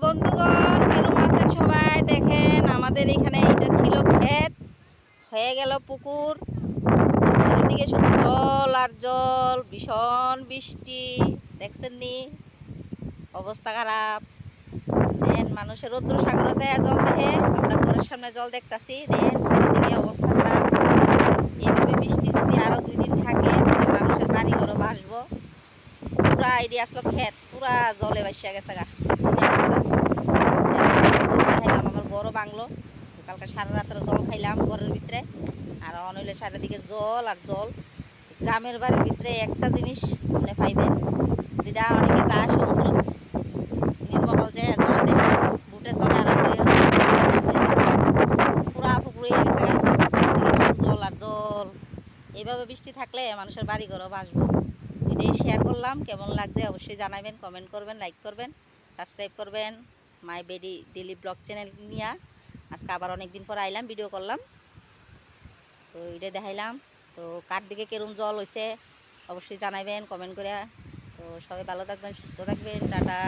বন্ধুগণ, কেরম আছেন সবাই? দেখেন আমাদের এখানে এটা ছিল ক্ষেত, হয়ে গেল পুকুর। চারিদিকে শুধু জল আর জল, ভীষণ বৃষ্টি। দেখছেন নি? অবস্থা খারাপ। দেন মানুষের রৌদ্র সাগরে যায় জল দেখে, আমরা ঘরের সামনে জল দেখতাছি। দেন চারিদিকে অবস্থা খারাপ। এইভাবে বৃষ্টি যদি আরো 2 দিন থাকে তাহলে মানুষের বাড়ি ঘরও ভাসবো। পুরা আইডিয়া আসলো ক্ষেত পুরা জলে ভাসিয়া গেছে গা। দেখাইলাম আমার বড় বাংলো, কালকে সারা রাত্রে জল খাইলাম ঘরের ভিতরে। আর অনইলে চারিদিকে জল আর জল। গ্রামের বাড়ির ভিতরে একটা জিনিস আপনি পাইবেন, যেটা অনেকে যায় সমুদ্র নির্মহল যায় জলে দেখে বুটে চলে আর পুরা পুকুর হয়ে গেছে চারিদিকে শুধু জল আর জল। এইভাবে বৃষ্টি থাকলে মানুষের বাড়ি ঘরও ভাসবো। এটাই শেয়ার করলাম, কেমন লাগছে অবশ্যই জানাবেন, কমেন্ট করবেন, লাইক করবেন, সাবস্ক্রাইব করবেন মাই বেডি ডেলি ব্লগ চ্যানেল নিয়ে। আজকে আবার অনেক দিন পর আইলাম, ভিডিও করলাম, তো এটা দেখাইলাম। তো কার দিকে কেরম জল হয়েছে অবশ্যই জানাবেন কমেন্ট করে। তো সবাই ভালো থাকবেন, সুস্থ থাকবেন, টাটা।